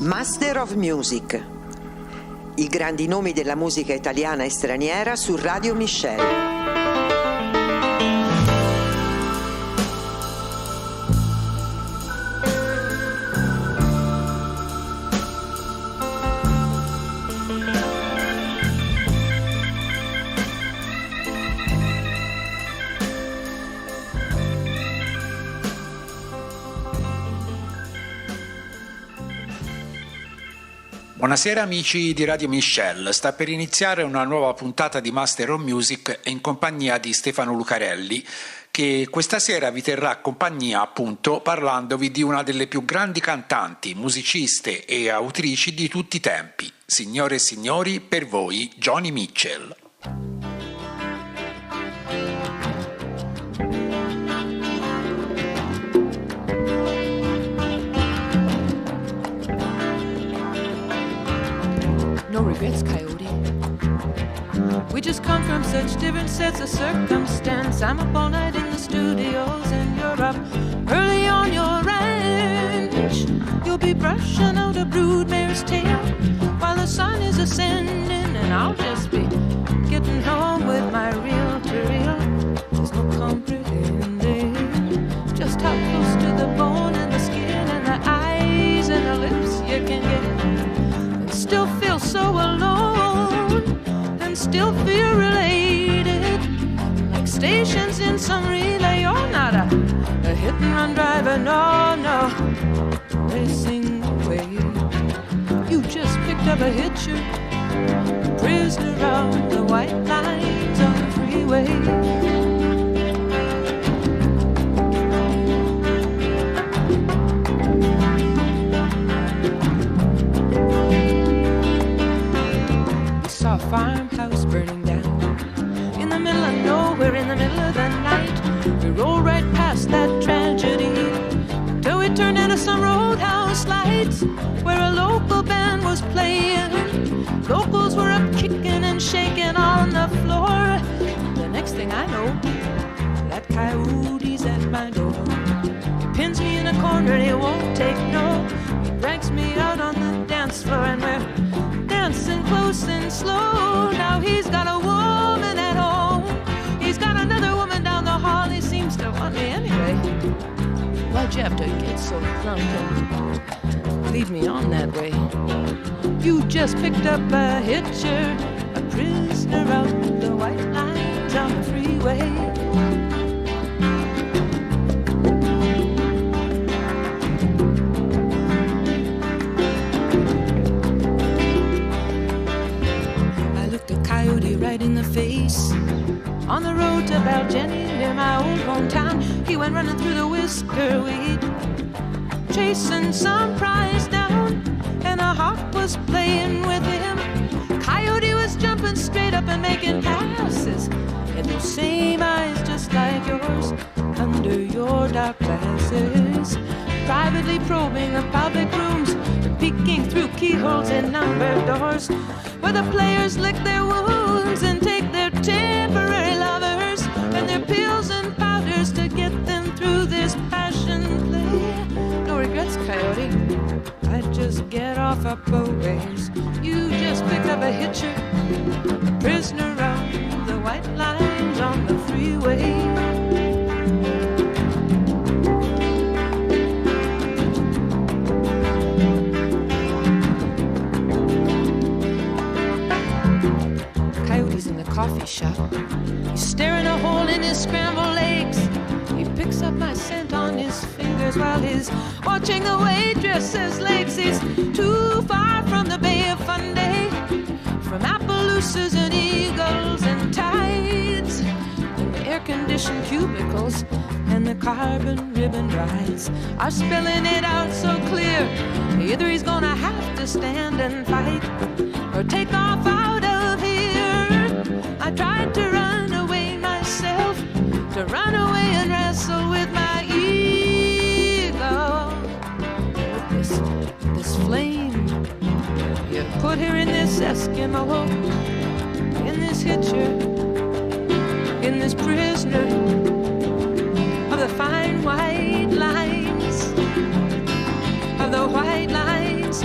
Master of Music. I grandi nomi della musica italiana e straniera su Radio Michel. Buonasera amici di Radio Michel, sta per iniziare una nuova puntata di Master of Music in compagnia di Stefano Lucarelli, che questa sera vi terrà compagnia appunto parlandovi di una delle più grandi cantanti, musiciste e autrici di tutti i tempi. Signore e signori, per voi Joni Mitchell. No regrets, Coyote. We just come from such different sets of circumstance. I'm up all night in the studios and you're up early on your ranch. You'll be brushing out a broodmare's tail while the sun is ascending, and I'll just be getting home with my reel-to-reel. There's no comprehending just how close to the bone and the skin and the eyes and the lips you can get. Still feel so alone and still feel related, like stations in some relay. You're not a hit and run driver, no, no, racing away. You just picked up a hitcher, prisoner of the white lines on the freeway. A farmhouse burning down in the middle of nowhere, in the middle of the night. We rolled right past that tragedy till we turned into some roadhouse lights where a local band was playing. Locals were up kicking and shaking on the floor. The next thing I know, that coyote's at my door. He pins me in a corner and he won't take no. He drags me out on the dance floor and we're dancing close and slow. Now he's got a woman at home, he's got another woman down the hall. He seems to want me anyway. Why'd you have to get so drunk and lead me on that way? You just picked up a hitcher, a prisoner out the white lines on the freeway. Right in the face on the road to Baljenny near my old hometown. He went running through the whisker weed, chasing some prize down, and a hawk was playing with him. Coyote was jumping straight up and making passes, and those same eyes just like yours under your dark glasses, privately probing the public rooms, peeking through keyholes in numbered doors where the players lick their wounds and take their temporary lovers and their pills and powders to get them through this passion play. No regrets, Coyote, I'd just get off up a ways. You just picked up a hitcher, a prisoner of the white lines on the freeway. Coffee shop, he's staring a hole in his scrambled eggs. He picks up my scent on his fingers while he's watching the waitress's legs. He's too far from the Bay of Fundy, from Appaloosas and eagles and tides, and the air-conditioned cubicles and the carbon ribbon rides are spelling it out so clear. Either he's gonna have to stand and fight or take off out of here. I tried to run away myself, to run away and wrestle with my ego. With this flame you put here in this Eskimo, in this hitcher, in this prisoner of the fine white lines, of the white lines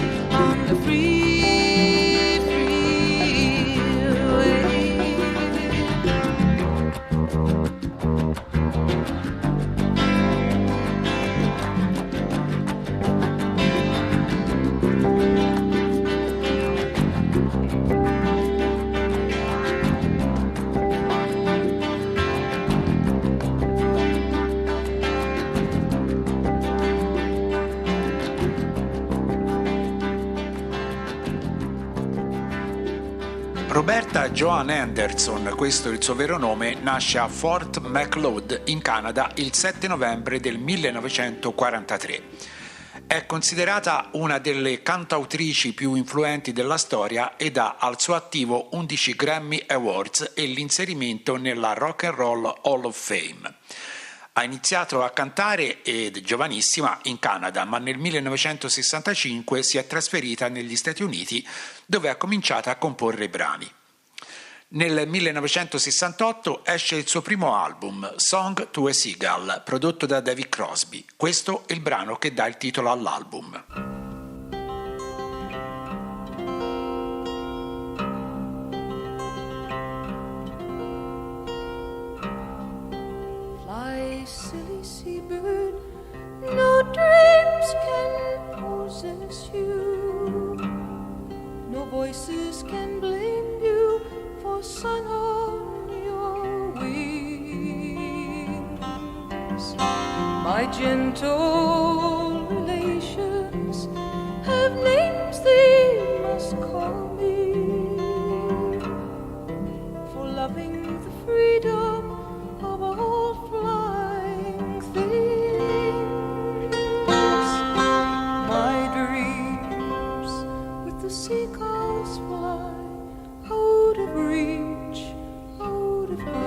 Roberta Joan Anderson, questo è il suo vero nome, nasce a Fort Macleod in Canada il 7 novembre del 1943. È considerata una delle cantautrici più influenti della storia ed ha al suo attivo 11 Grammy Awards e l'inserimento nella Rock and Roll Hall of Fame. Ha iniziato a cantare, ed giovanissima, in Canada, ma nel 1965 si è trasferita negli Stati Uniti, dove ha cominciato a comporre brani. Nel 1968 esce il suo primo album, Song to a Seagull, prodotto da David Crosby. Questo è il brano che dà il titolo all'album. Fly, silly seabird, no dreams can possess you, no voices can blame you for sun on your wings. My gentle relations have names they must call me for loving the freedom of all flying things. My dreams with the seagulls fly out of reach, out of sight.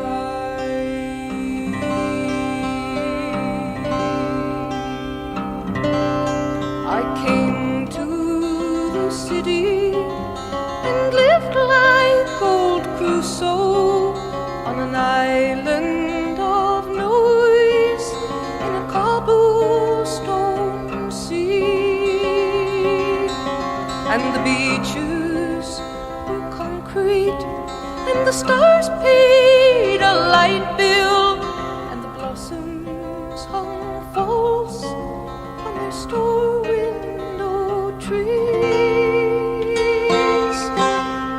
I came to the city and lived like old Crusoe on an island of noise in a cobblestone sea, and the beaches were concrete and the stars paid a light bill, and the blossoms hung false on their store window trees.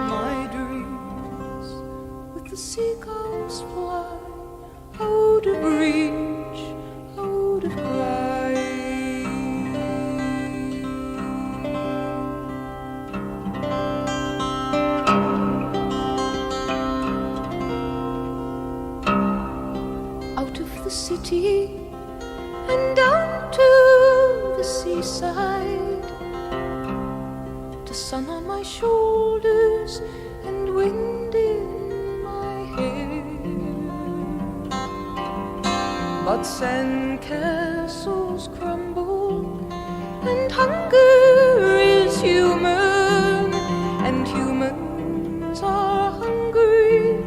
My dreams with the seagulls fly out of reach, out of sight. Out of the city and down to the seaside, the sun on my shoulders and wind in my hair. But sandcastles crumble and hunger is human, and humans are hungry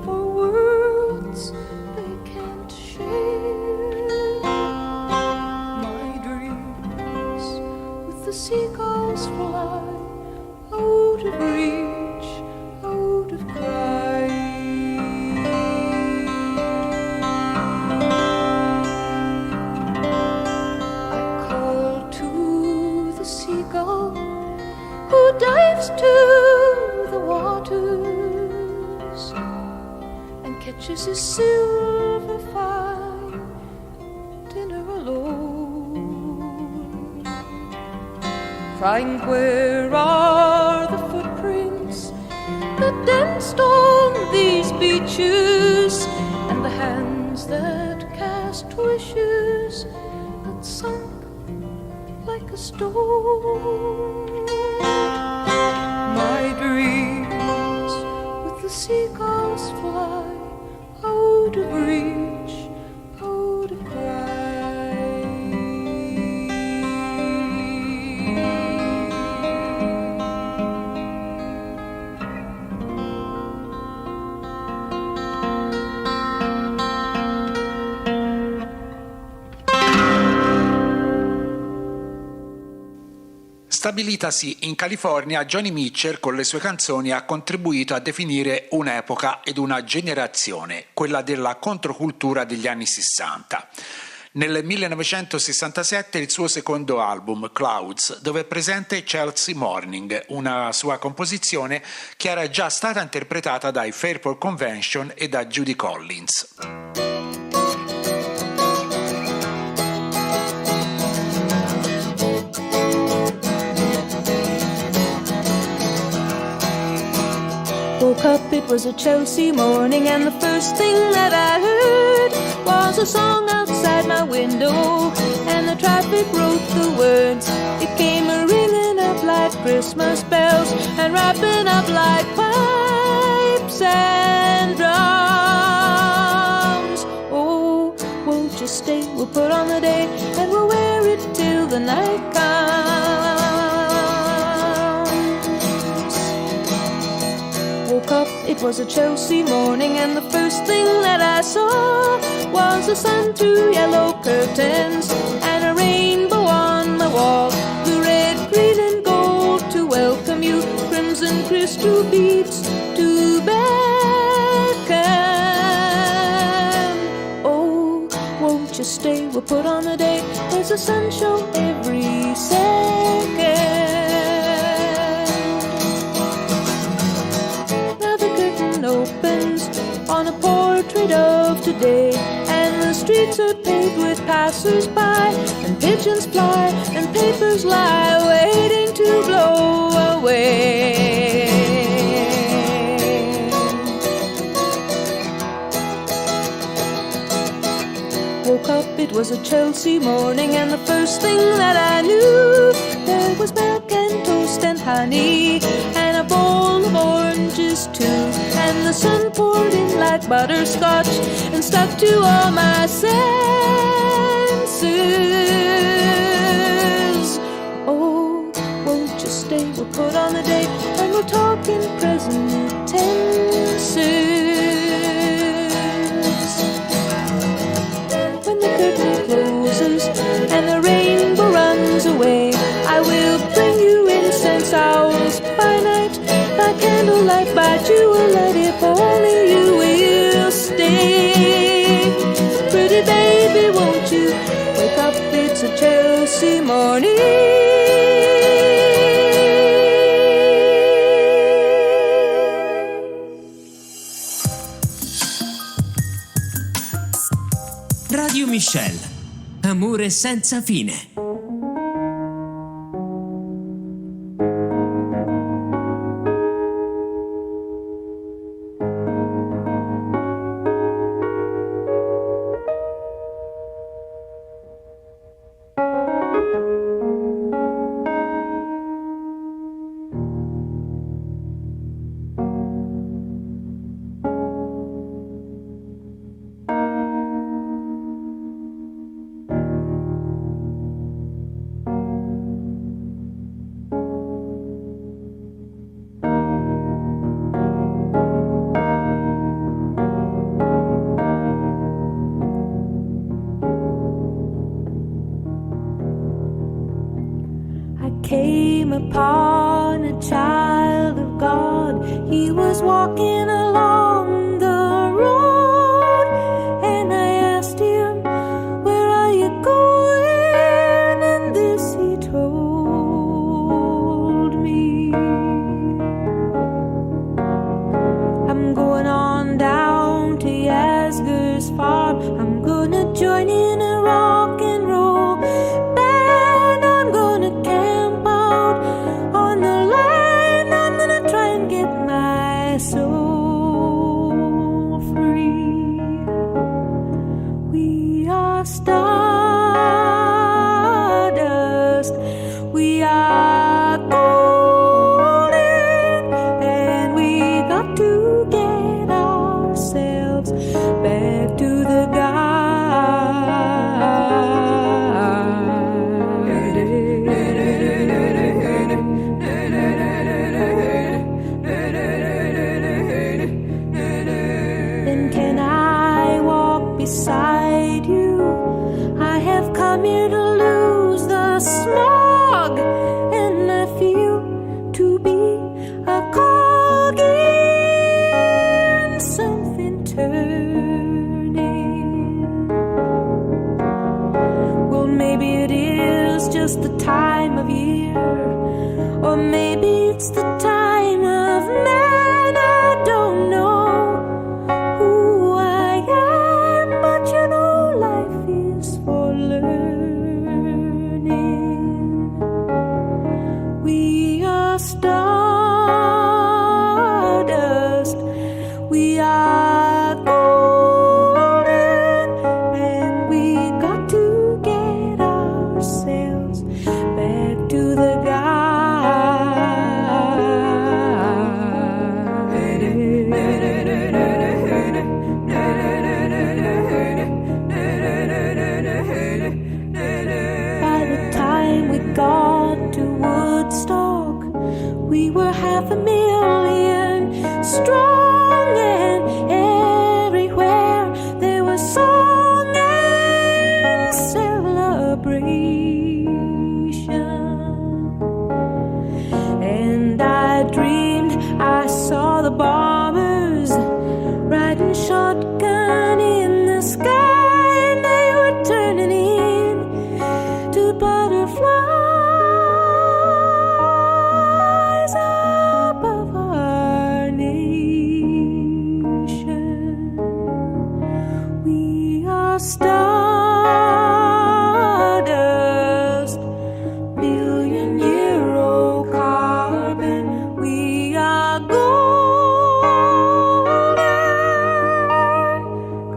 for worlds they can't share. My dreams with the seagulls fly out of reach, out of sight. I call to the seagull who dives to the waters and catches his silver fine dinner alone, crying, where are the footprints that danced on these beaches, and the hands that cast wishes that sunk like a stone. My dreams with the seagulls fly out of reach, out of Stabilitasi in California, Joni Mitchell con le sue canzoni ha contribuito a definire un'epoca ed una generazione, quella della controcultura degli anni 60. Nel 1967 il suo secondo album, Clouds, dove è presente Chelsea Morning, una sua composizione che era già stata interpretata dai Fairport Convention e da Judy Collins. Woke up, it was a Chelsea morning, and the first thing that I heard was a song outside my window, and the traffic wrote the words. It came a-ringing up like Christmas bells, and wrapping up like pipes and drums. Oh, won't you stay? We'll put on the day, and we'll wear it till the night comes. Woke up, it was a Chelsea morning, and the first thing that I saw was the sun through yellow curtains and a rainbow on the wall. The red, green and gold to welcome you, crimson crystal beads to beckon. Oh, won't you stay? We'll put on a day. There's a sun show every second. Opens on a portrait of today, and the streets are paved with passers-by, and pigeons fly and papers lie waiting to blow away. Woke up, it was a Chelsea morning, and the first thing that I knew, there was milk and toast and honey, and a bowl of oranges too, and the sun poured in like butterscotch and stuck to all my senses. Oh, won't you stay? We'll put on the day, and we'll talk in present tenses. When the curtain closes and the rainbow runs away, I will bring you incense owls by night, by candlelight, by jewellight, if only you will stay. Pretty baby, won't you wake up? It's a Chelsea morning. Radio Michel, amore senza fine. Came upon a child of God. He was walking along the road, and I asked him, where are you going? And this he told me. I'm going on down to Yasgur's farm. I'm gonna join in a rock and roll band. I'm gonna camp out on the line. I'm gonna try and get my soul free. We are stardust. We are golden, and we got to get ourselves back to the Then can I walk beside you? I have come here to lose the smog, and I feel to be a cog in something turning. Well, maybe it is just the time of year, or maybe it's the time of man. I don't know who I am, but you know life is for learning. We are stardust. stardust, billion-year-old carbon. We are golden,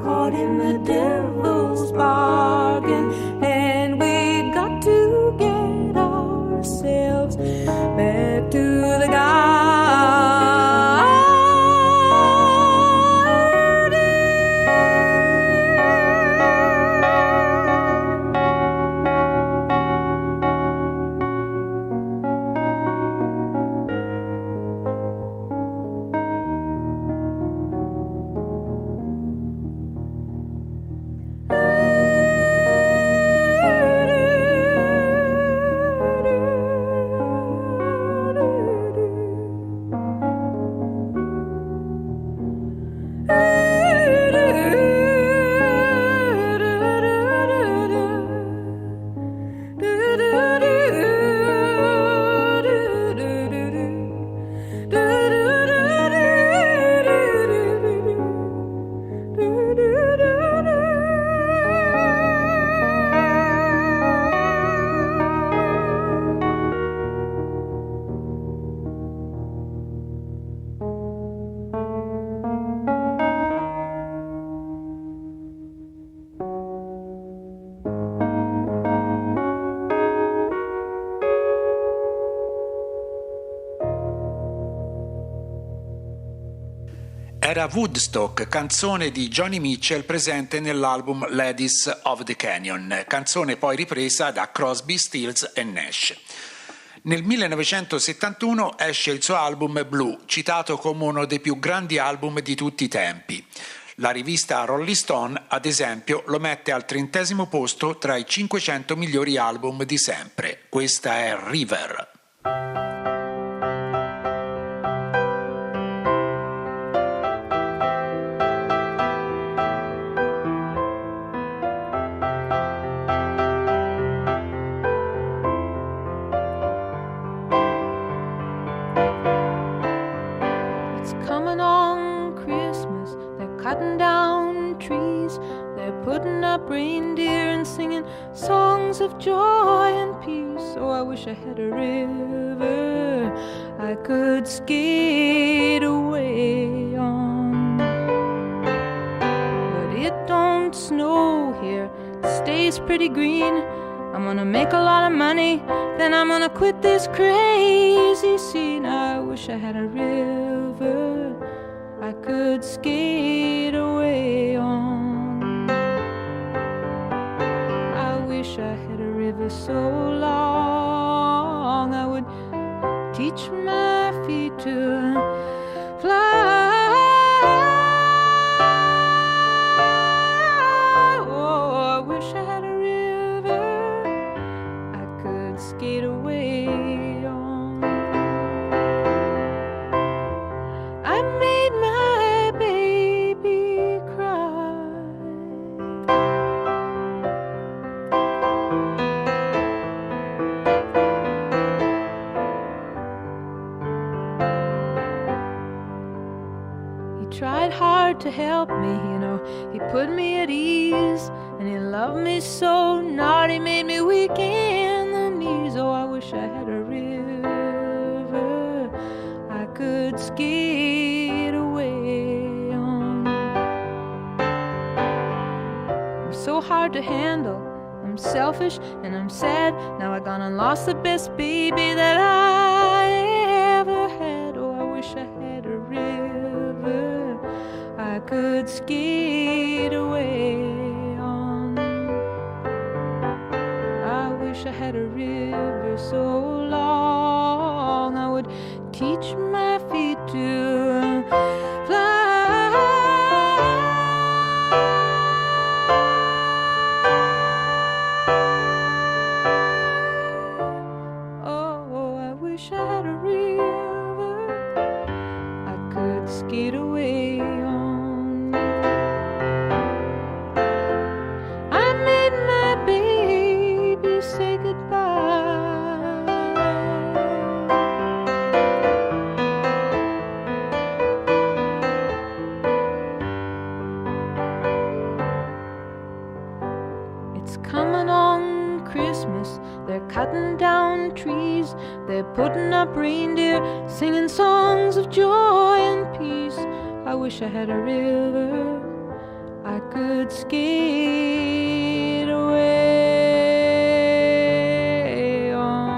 caught in the devil's bargain, and we got to get ourselves back to the Era Woodstock, canzone di Joni Mitchell presente nell'album Ladies of the Canyon, canzone poi ripresa da Crosby, Stills e Nash. Nel 1971 esce il suo album Blue, citato come uno dei più grandi album di tutti i tempi. La rivista Rolling Stone, ad esempio, lo mette al 30° posto tra i 500 migliori album di sempre. Questa è River. Coming on Christmas, they're cutting down trees, they're putting up reindeer and singing songs of joy and peace. Oh, I wish I had a river I could skate away on. But it don't snow here, it stays pretty green. I'm gonna make a lot of money, then I'm gonna quit this crazy scene. I wish I had a river I could skate away on. I wish I had a river so long I would teach my feet to fly. Oh, I wish I had a river I could skate away on. I made my baby cry. He tried hard to help me, you know, he put me at ease, and he loved me so, not he made me weak in the knees. Oh, I wish I had a river I could skate away on. I'm so hard to handle, I'm selfish and I'm sad. Now I gone and lost the best baby that I ever had. Oh, I wish I had a river I could skate away on. I wish I had a river so long I would teach my feet to fly. Oh, I wish It's coming on Christmas. They're cutting down trees. They're putting up reindeer, singing songs of joy and peace. I wish I had a river I could skate away on.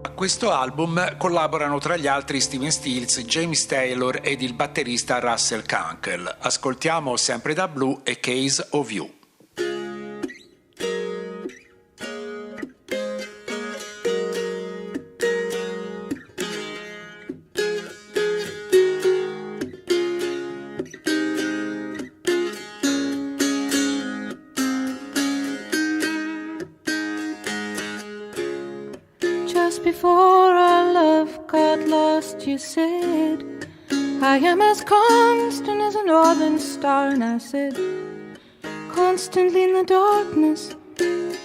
A questo album collaborano tra gli altri Steven Stills, James Taylor ed il batterista Russell Kunkel. Ascoltiamo sempre da Blue A Case of You. Just before our love got lost, you said, I am as constant as a northern star. And I said, constantly in the darkness,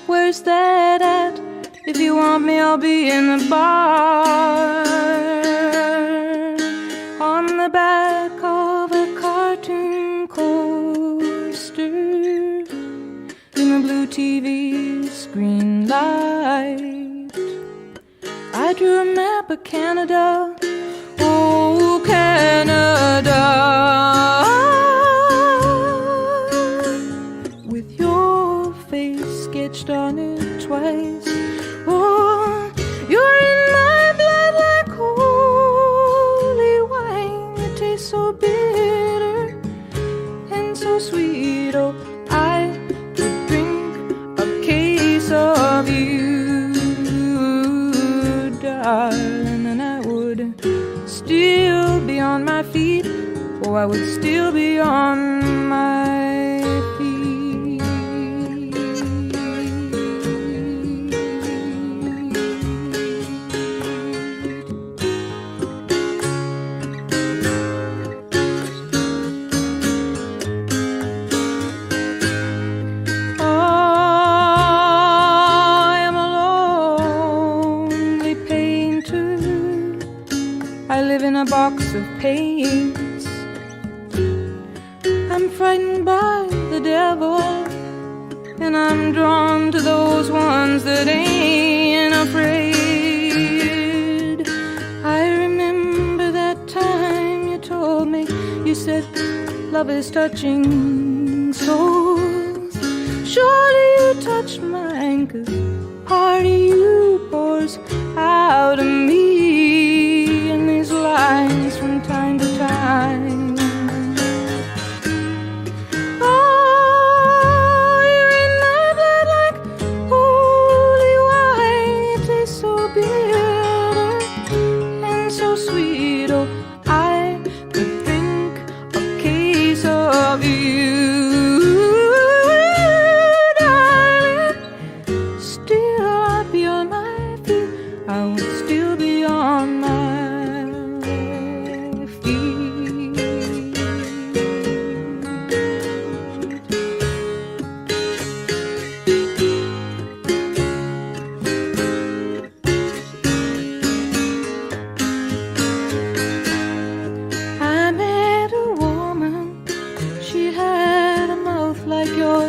where's that at? If you want me, I'll be in the bar. On the back of a cartoon coaster, in the blue TV screen light, I drew a map of Canada, oh Canada, with your face sketched on it twice. Oh, you're in my blood like holy wine. It tastes so bitter and so sweet. Oh, I could drink a case of you, darling, and I would still be on my feet. Oh, I would still be on my feet. I am a lonely painter. I live in a box of paints. I'm frightened by the devil, and I'm drawn to those ones that ain't afraid. I remember that time you told me, you said, love is touching souls. Surely you touched mine, 'cause part of you pours out of me in these lines from time to time. Oh, you're in my blood like holy wine. It tastes so bitter and so sweet. Oh, I could drink a case of you, darling. Still I'd be on my feet. I would still be on my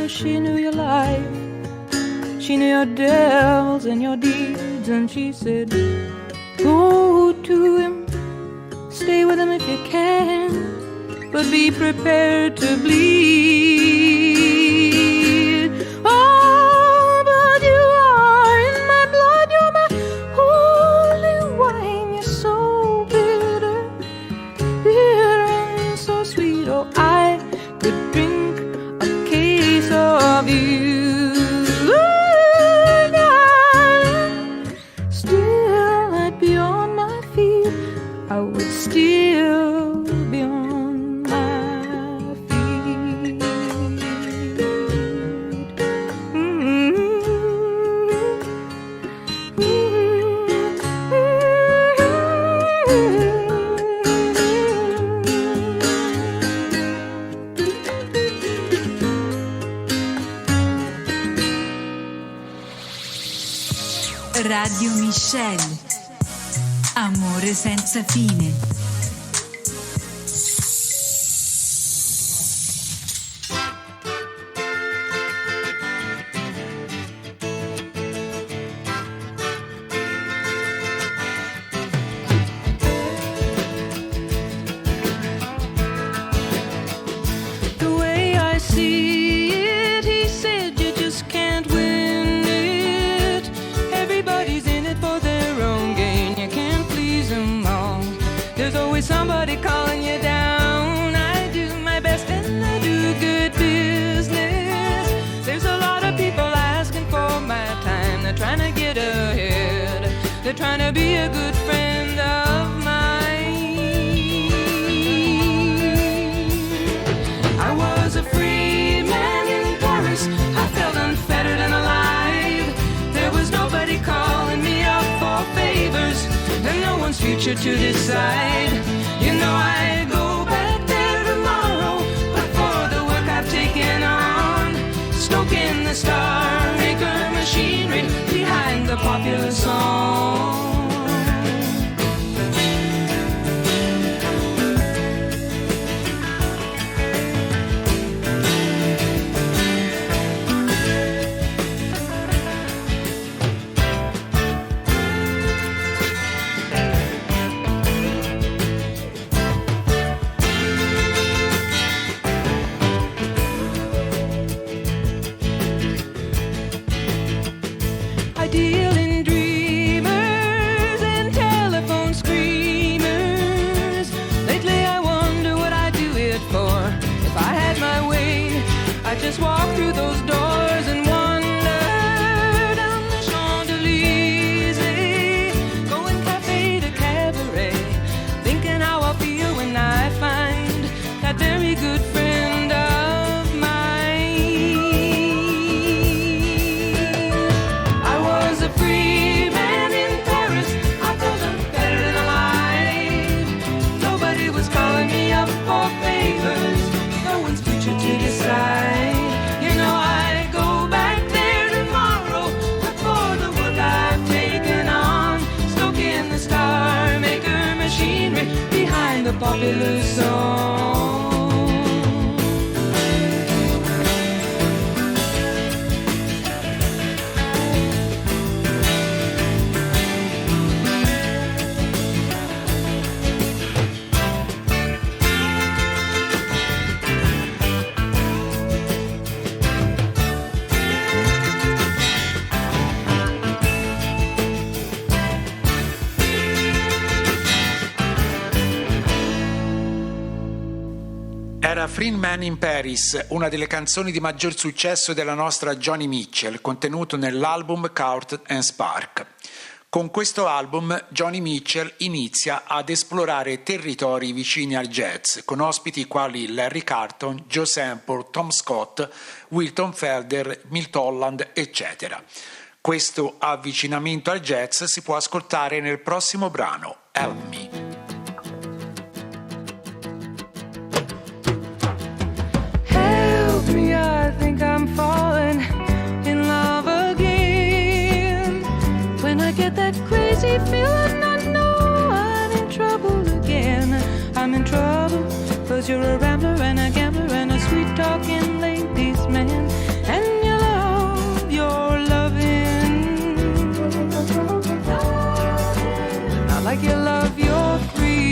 she knew your life, she knew your devils and your deeds, and she said, go to him, stay with him if you can, but be prepared to bleed. Oh, but you are in my blood, you're my holy wine. You're so bitter, bitter and so sweet. Oh, I could drink a case of you, darling. Still I'd be on my feet. I would still be on my Radio Michelle. Amore senza fine. Somebody calling you down. I do my best and I do good business. There's a lot of people asking for my time. They're trying to get ahead. They're trying to be a good friend of mine. I was a free man in Paris. I felt unfettered and alive. There was nobody calling me up for favors, and no one's future to decide. You know I go back there tomorrow, but for the work I've taken on, stoking the Star Maker machinery behind the popular song. Deal in dreamers and telephone screamers. Lately I wonder what I'd do it for. If I had my way, I'd just walk through those doors and wander down the Champs-Élysées, going cafe to cabaret, thinking how I'll feel when I find that very good friend of mine. A free man in Paris, I felt unfettered and alive. Nobody was calling me up for favors, no one's future to decide. You know I go back there tomorrow, but for the work I've taken on, stoking the Star Maker machinery behind the popular song. Era Free Man in Paris, una delle canzoni di maggior successo della nostra Joni Mitchell, contenuto nell'album Court and Spark. Con questo album Joni Mitchell inizia ad esplorare territori vicini al jazz, con ospiti quali Larry Carlton, Joe Sample, Tom Scott, Wilton Felder, Milt Holland, eccetera. Questo avvicinamento al jazz si può ascoltare nel prossimo brano, Help Me. I think I'm falling in love again. When I get that crazy feeling, I know I'm in trouble again. I'm in trouble, 'cause you're a rambler and a gambler and a sweet-talking ladies' man. And you love your loving, not like you love your freedom.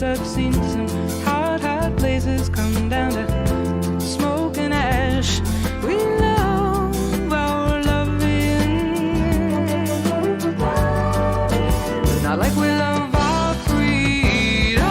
I've seen some hot, hot places come down to smoke and ash. We love our loving, not like we love our freedom.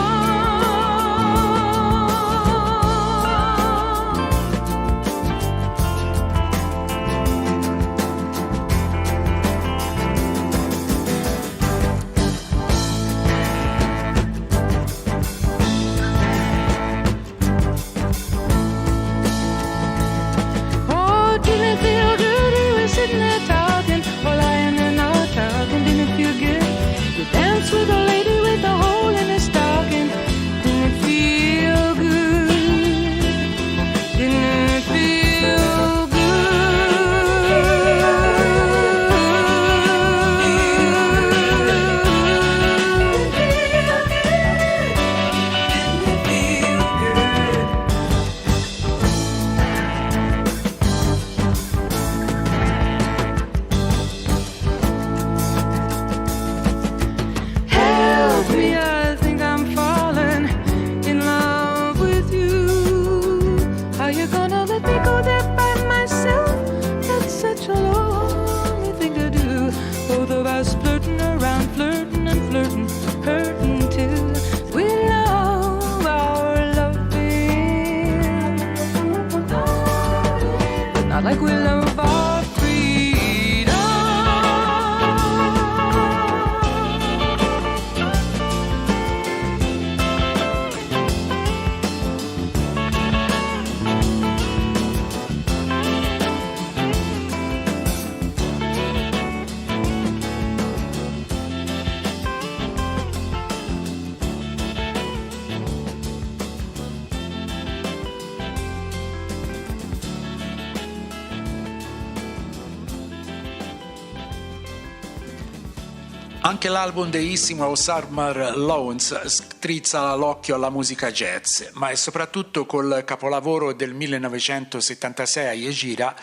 Anche l'album deissimo Summer Lawns strizza l'occhio alla musica jazz, ma è soprattutto col capolavoro del 1976 e gira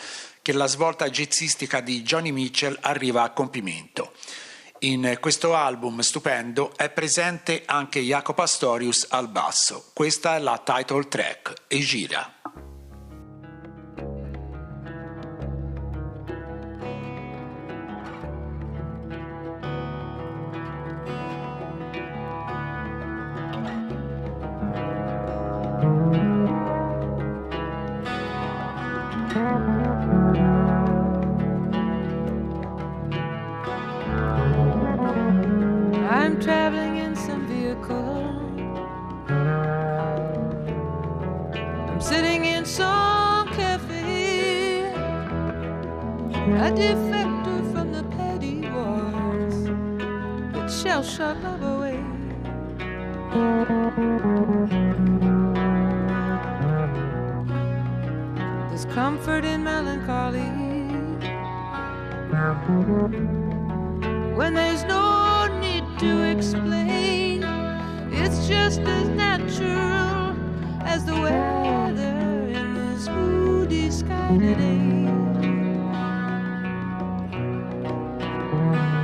che la svolta jazzistica di Johnny Mitchell arriva a compimento. In questo album stupendo è presente anche Jaco Pastorius al basso. Questa è la title track, E gira. I'm traveling in some vehicle. I'm sitting in some cafe. A defector from the petty wars that shall shut love away. There's comfort in melancholy when there's no need to explain. It's just as natural as the weather in this moody sky today.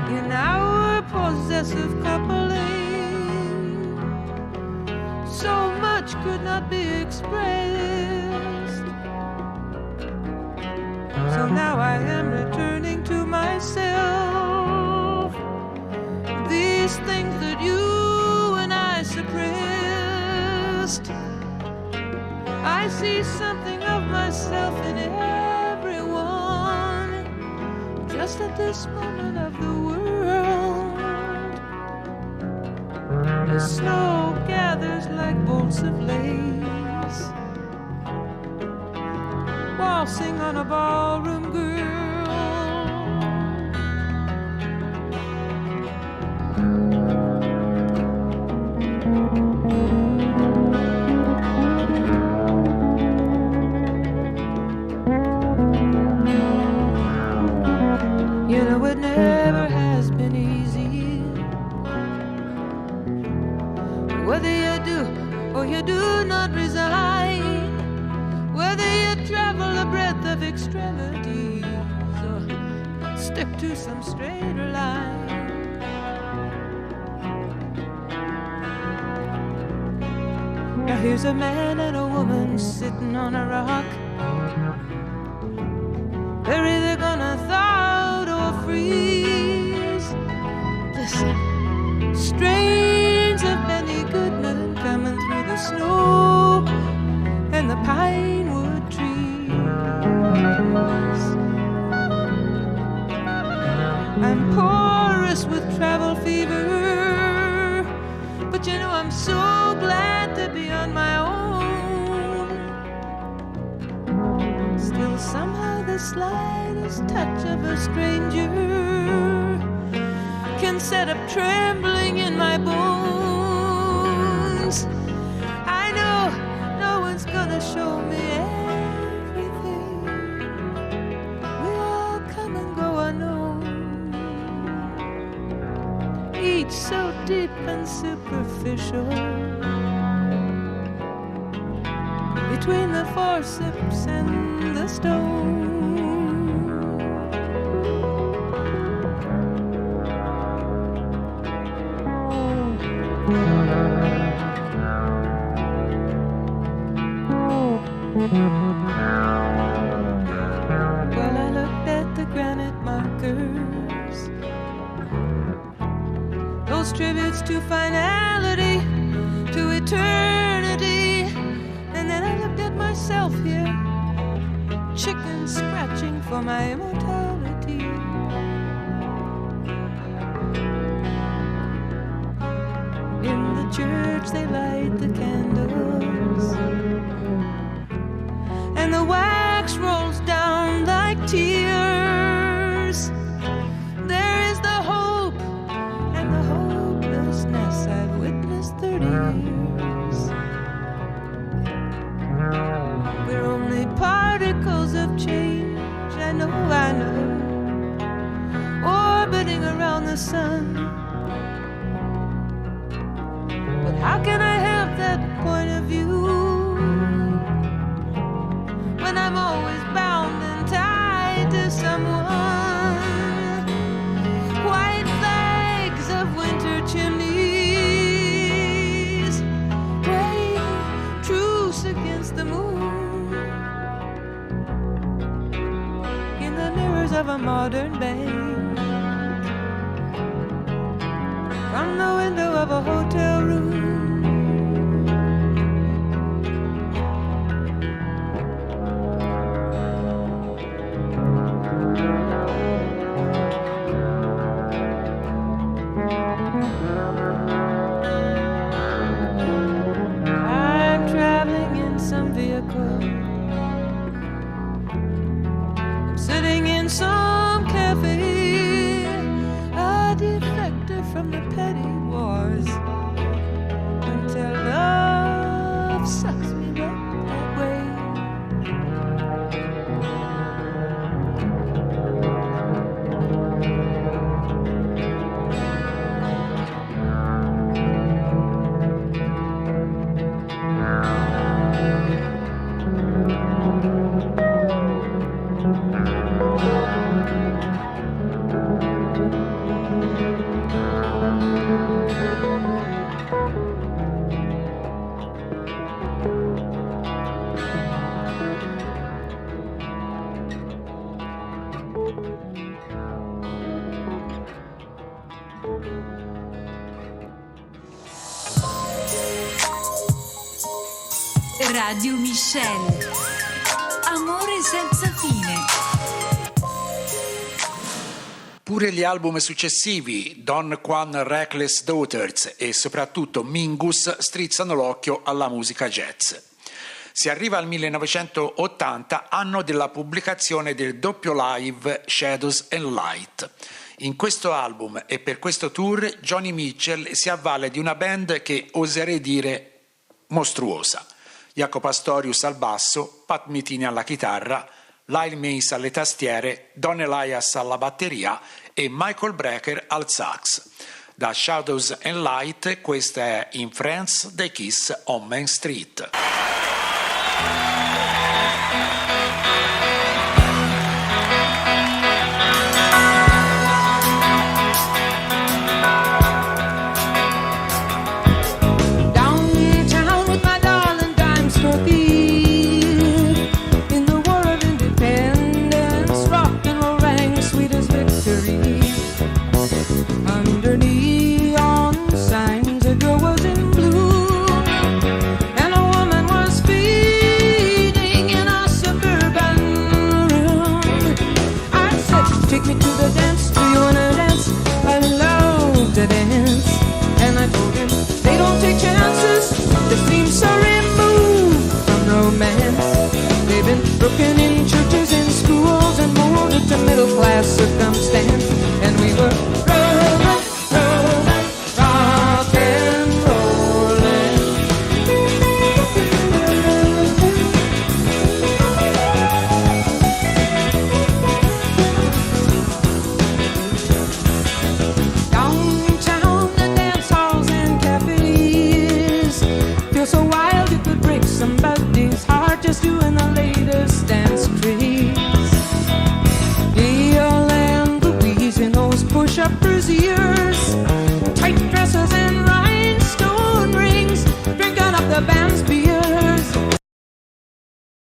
In our possessive coupling, so much could not be expressed. So now I am returning to myself. These things that you and I suppressed, I see something of myself in everyone, just at this moment of the world. The snow gathers like bolts of lace, waltzing on a ballroom girl. You know it never has been easy, whether you do or you do not resign, whether you travel the breadth of extremities or stick to some straighter line. Now here's a man and a woman sitting on a rock. They're either gonna thaw out or freeze. Listen, strains of Benny Goodman coming through the snow and the pine wood trees. I'm porous with travel fever, but you know I'm so glad to be on my own. Still somehow the slightest touch of a stranger can set up trembling in my bones. I know no one's gonna show me everything. We all come and go unknown, each so deep and superficial. Between the forceps and the stone, well, I looked at the granite markers, those tributes to finality, to eternity, and then I looked at myself here, chicken scratching for my immortality. In the church they light the candles, and the wax rolls down like tears. There is the hope and the hopelessness I've witnessed 30 years. We're only particles of change, I know, orbiting around the sun. How can I have that point of view when I'm always bound and tied to someone? White flags of winter chimneys playing truce against the moon in the mirrors of a modern bank. From the window of a hotel room, I'm traveling in some vehicle, I'm sitting in some cafe, a defector from the petty wars, until love sucks me back that way. Radio Michelle. Amore senza fine. Pure gli album successivi, Don Juan Reckless Daughters e soprattutto Mingus, strizzano l'occhio alla musica jazz. Si arriva al 1980, anno della pubblicazione del doppio live Shadows and Light. In questo album e per questo tour Joni Mitchell si avvale di una band che oserei dire mostruosa. Jaco Pastorius al basso, Pat Metheny alla chitarra, Lyle Mays alle tastiere, Don Elias alla batteria e Michael Brecker al sax. Da Shadows and Light questa è In France They Kiss on Main Street. Broken in churches and schools and molded to middle class circumstance. And we were rolling, rolling, rock and rolling. Downtown, the dance halls and cafes feel so wild you could break somebody's heart just doing the latest dance craze. Gail and Louise in those push-uppers' ears, tight dresses and rhinestone rings, drinking up the band's beers.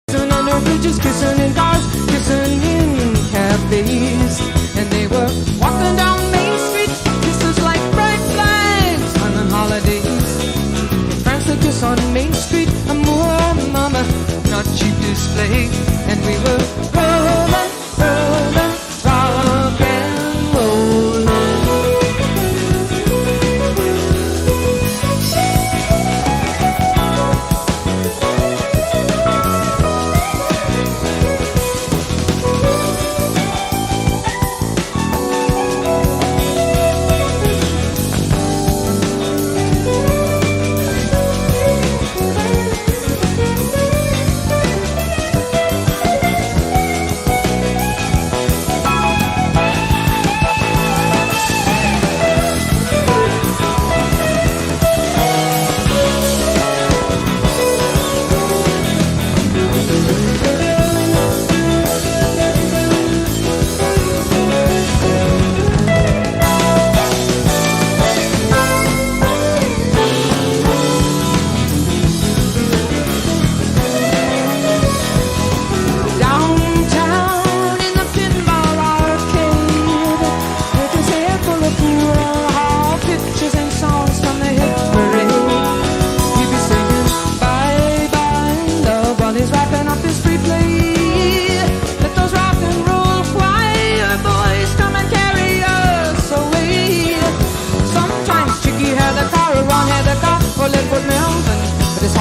Kissing under bridges, kissing in cars, kissing in cafes. And they were walking down Main Street, kisses like bright flags on holidays. In France they kiss on Main Street, amour, mama, not cheap display. And we were rolling, rolling, rock and rolling.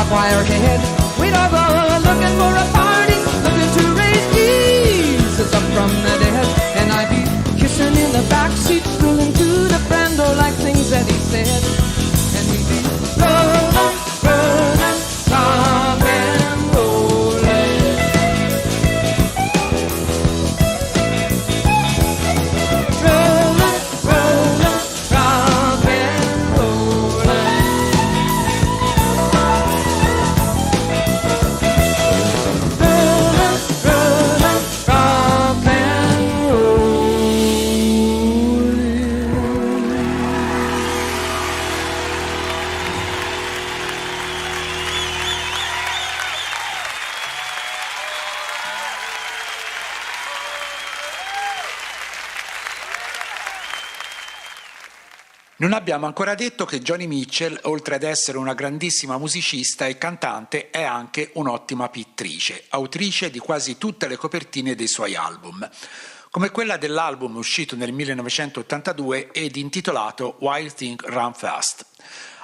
choir head. We'd all go looking for a party, looking to raise Jesus up from the dead. And I'd be kissing in the backseat, thrilling to the brando like things that he said. And we'd be rolling, rolling, rock and rolling. Rolling, rolling, rock and rolling. Rolling, rolling, rock and Non abbiamo ancora detto che Joni Mitchell, oltre ad essere una grandissima musicista e cantante, è anche un'ottima pittrice, autrice di quasi tutte le copertine dei suoi album, come quella dell'album uscito nel 1982 ed intitolato Wild Thing Run Fast,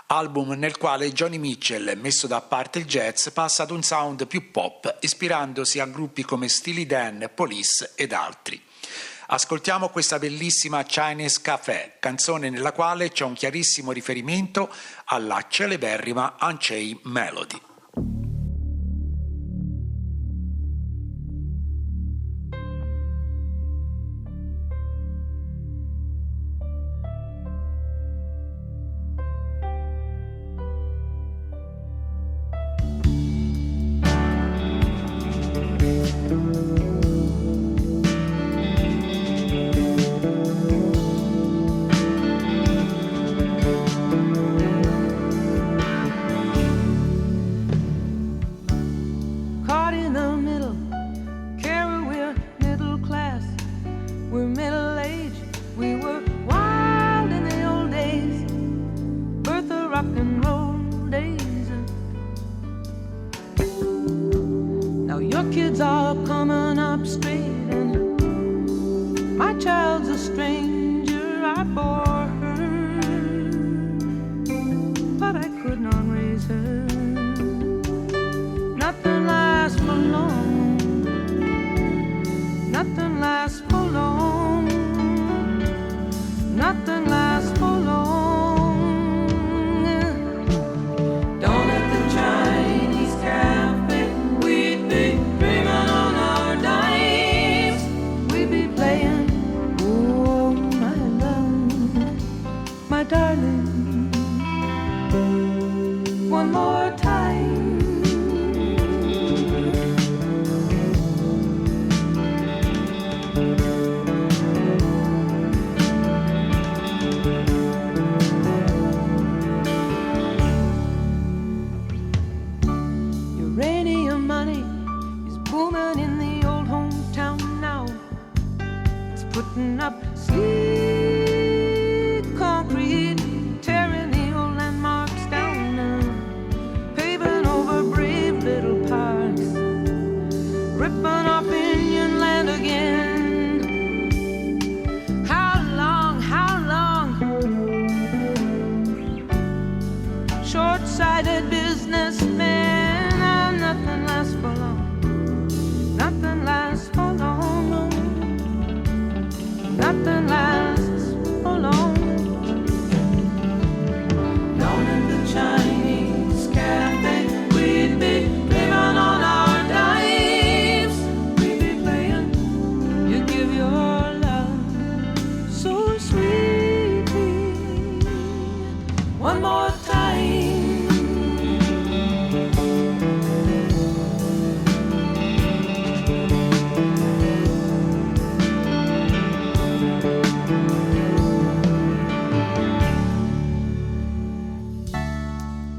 album nel quale Joni Mitchell, messo da parte il jazz, passa ad un sound più pop, ispirandosi a gruppi come Steely Dan, Police ed altri. Ascoltiamo questa bellissima Chinese Café, canzone nella quale c'è un chiarissimo riferimento alla celeberrima Unchained Melody. Short-sighted businessmen, nothing lasts for long. Nothing lasts for long. Nothing lasts for long. Down in the Chinese cafe, we'd be living on our dimes. We'd be playing, you give your love so sweetly. One more time.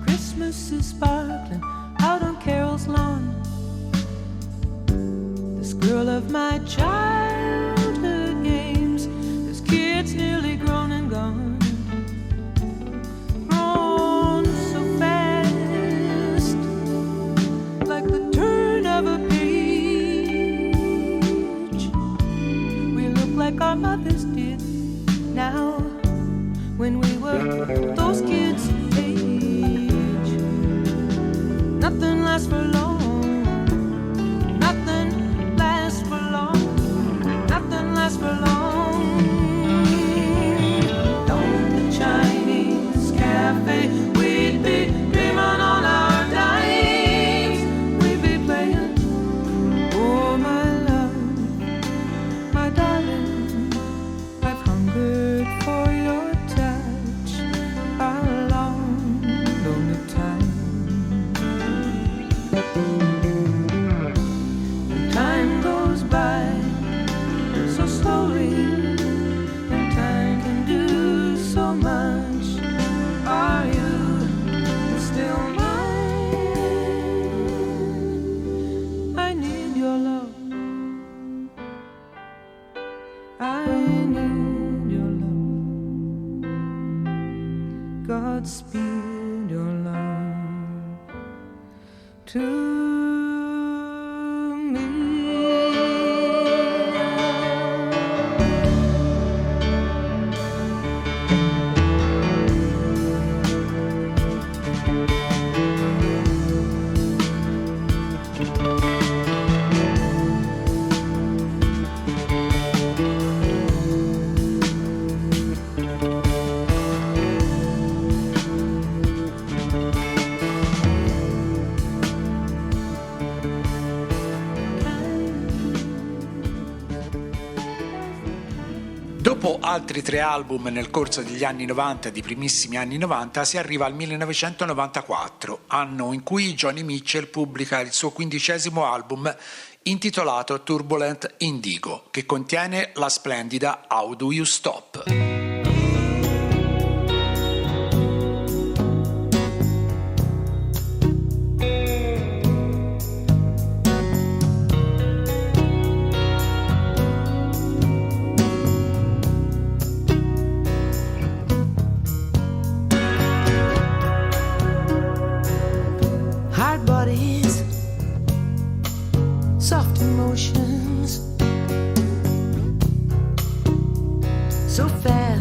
Christmas is sparkling out on Carol's lawn. This girl of my childhood games, this kid's nearly grown and gone. Grown so fast, like the turn of a page. We look like our mothers did now, when we were those kids' age. say we'd be dreaming on our days. We'd be playing, oh my love, my darling, I've hungered for your touch a long, lonely time. And time goes by so slowly, and time can do so much. Are you still mine? I need your love. I need your love. Godspeed your love to me. Dopo altri 3 album nel corso degli anni 90 e di primissimi anni 90 si arriva al 1994, anno in cui Joni Mitchell pubblica il suo 15° album intitolato Turbulent Indigo, che contiene la splendida How Do You Stop? Hard bodies, soft emotions, so fast.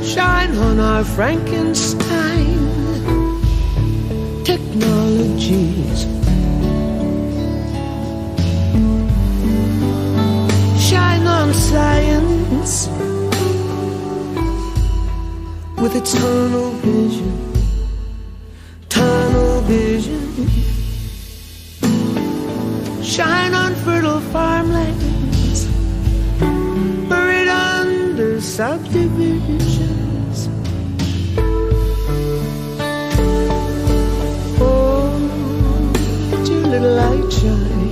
Shine on our Frankenstein technologies. Shine on science with its tunnel vision. Tunnel vision. Shine on fertile farmlands buried under subdivisions. Oh, let your little light shine.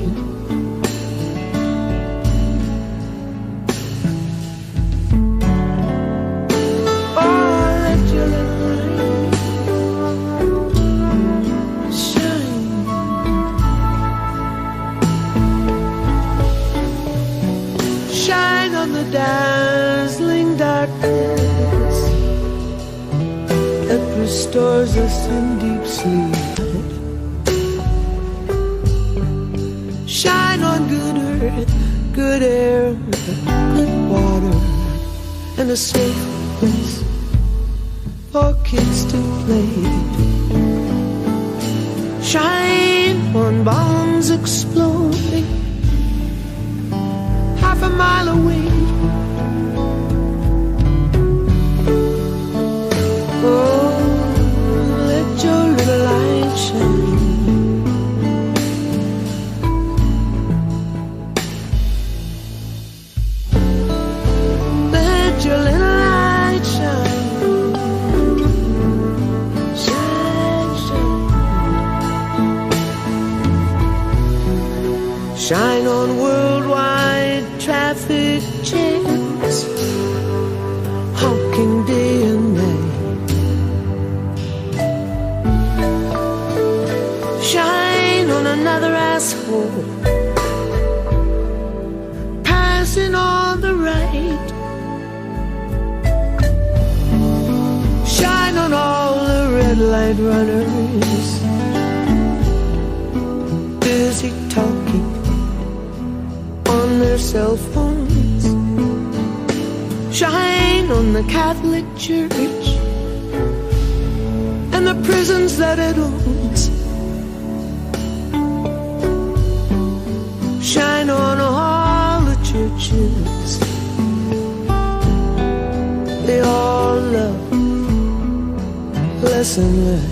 Oh, let your little light shine. Shine on the dazzling darkness that restores us in deep sleep. Shine on good earth, good air, good water, and a safe place for kids to play. Shine on bombs exploding half a mile away. Oh, let your little light shine. Let your little light shine. Shine, shine. Shine on worldwide traffic jams, honking day and night. Shine on another asshole passing on the right. Shine on all the red light runners busy talking on their cell phones. Shine on the Catholic Church and the prisons that it owns. Shine on all the churches. They all love less and less.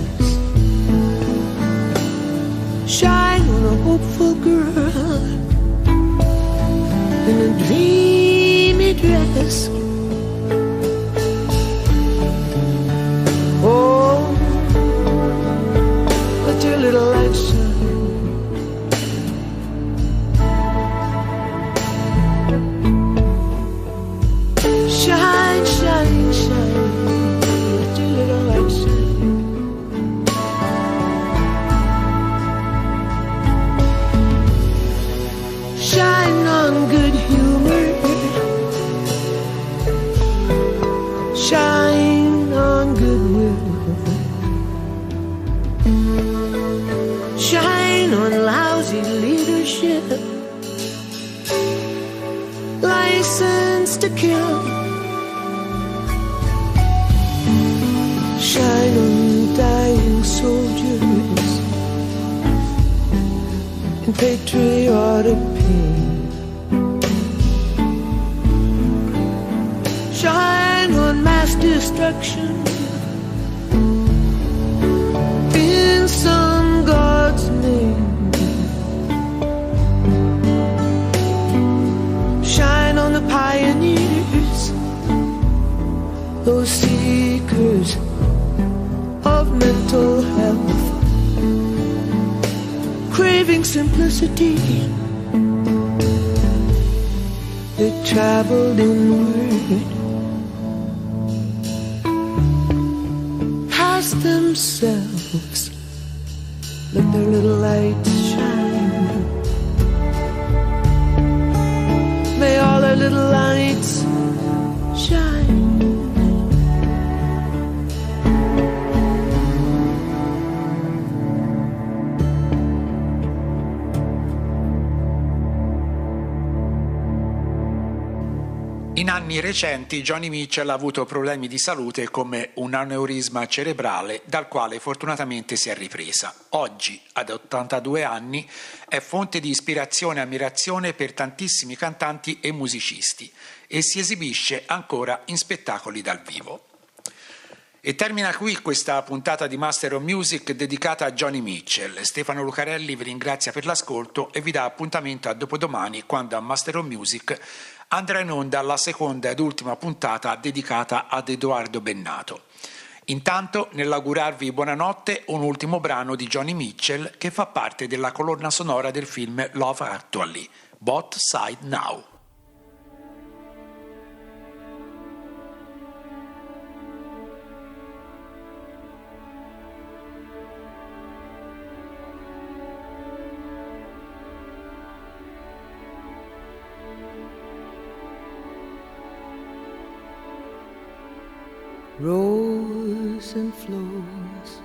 Shine on a hopeful girl in a dreamy dress. Oh, let your little light shine. Shine, shine, shine. Let your little light shine. Shine on good humor. Shine on goodwill. Shine on lousy leadership, license to kill. Shine on dying soldiers and patriotic pain. Shine on mass destruction in some God's name. Shine on the pioneers, those seekers of mental health, craving simplicity. They traveled inward, past themselves. Let their little lights shine. May all their little lights shine. In anni recenti Joni Mitchell ha avuto problemi di salute come un aneurisma cerebrale dal quale fortunatamente si è ripresa. Oggi, ad 82 anni, è fonte di ispirazione e ammirazione per tantissimi cantanti e musicisti e si esibisce ancora in spettacoli dal vivo. E termina qui questa puntata di Master of Music dedicata a Joni Mitchell. Stefano Lucarelli vi ringrazia per l'ascolto e vi dà appuntamento a dopodomani, quando a Master of Music andrà in onda la seconda ed ultima puntata dedicata ad Edoardo Bennato. Intanto, nell'augurarvi buonanotte, un ultimo brano di Joni Mitchell che fa parte della colonna sonora del film Love Actually, Both Side Now. Rows and flows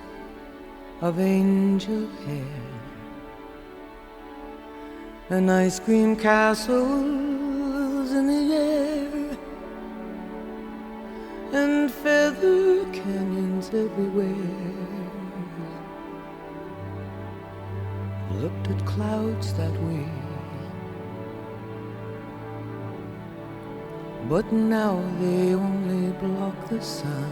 of angel hair and ice cream castles in the air and feather canyons everywhere. Looked at clouds that way, but now they only block the sun.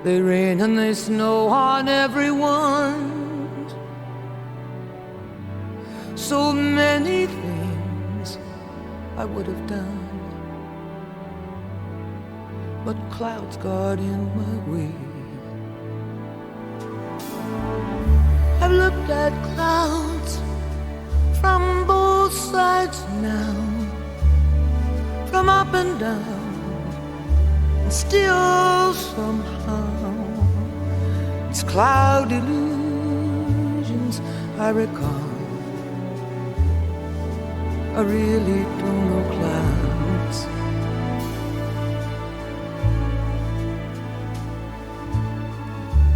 They rain and they snow on everyone. So many things I would have done, but clouds got in my way. I've looked at clouds from both sides now, from up and down, and still somehow it's cloud illusions I recall. I really don't know clouds.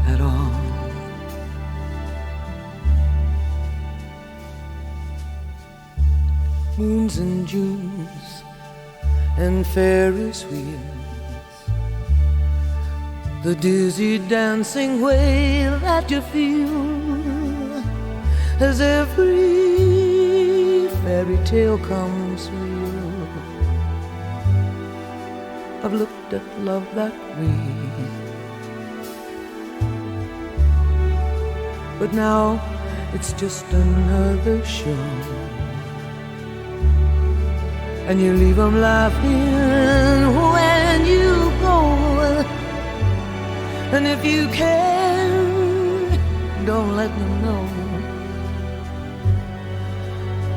At all. Moons and Junes and Ferris wheels, the dizzy dancing way that you feel as every fairy tale comes real. I've looked at love that way, but now it's just another show. And you leave them laughing when you go. And if you can, don't let them know.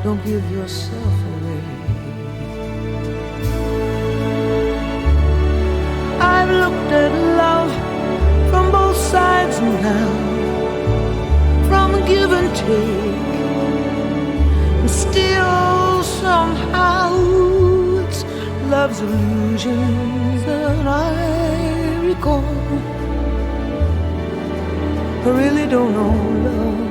Don't give yourself away. I've looked at love from both sides now, from give and take, and still somehow it's love's illusions that I recall. I really don't know love.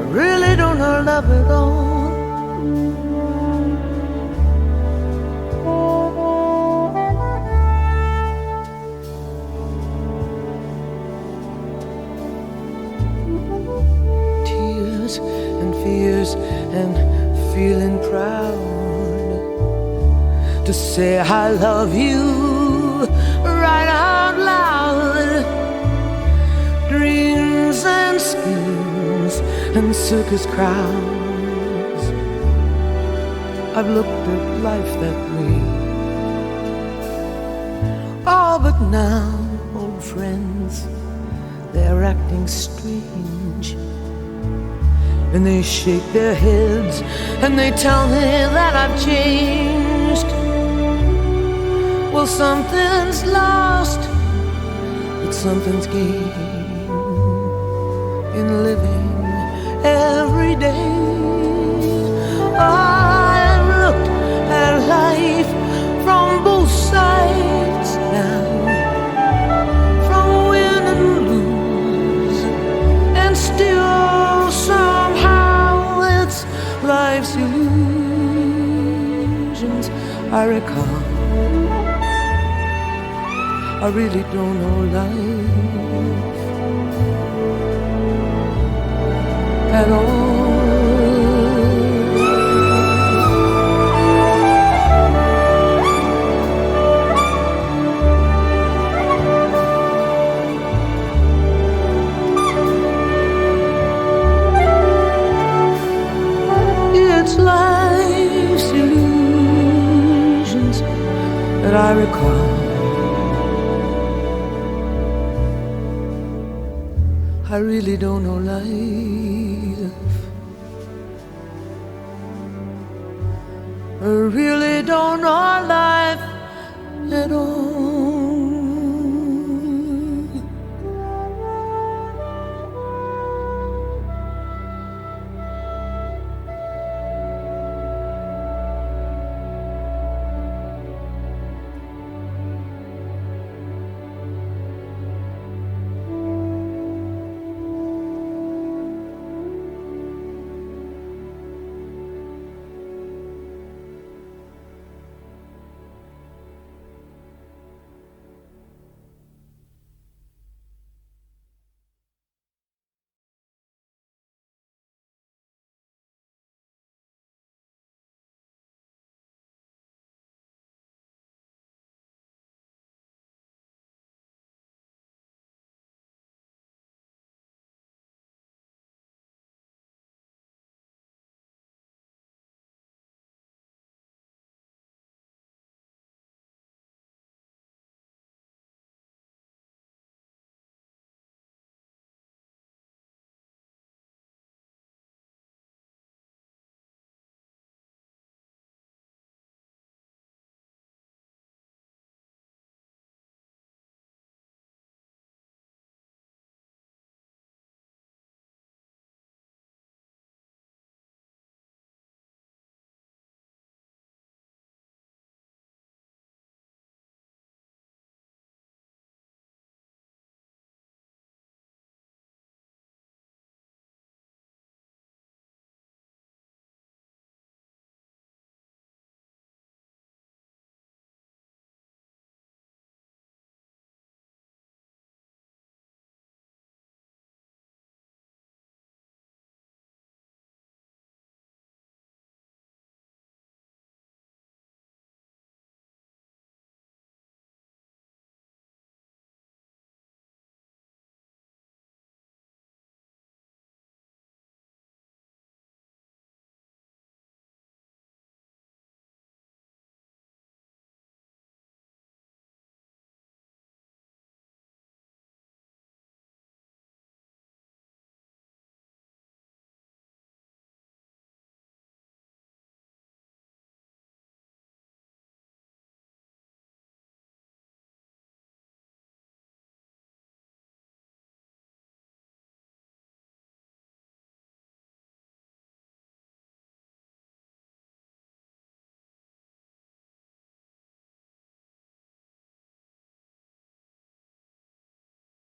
I really don't know love at all. And fears and feeling proud to say I love you right out loud. Dreams and schemes and circus crowds, I've looked at life that way. Oh, but now, old friends, they're acting strange. And they shake their heads and they tell me that I've changed. Well, something's lost, but something's gained in living every day. I've looked at life from both sides now, from win and lose, and still some life's illusions I recall. I really don't know life at all. It's life's illusions that I recall. I really don't know life. I really don't know life at all.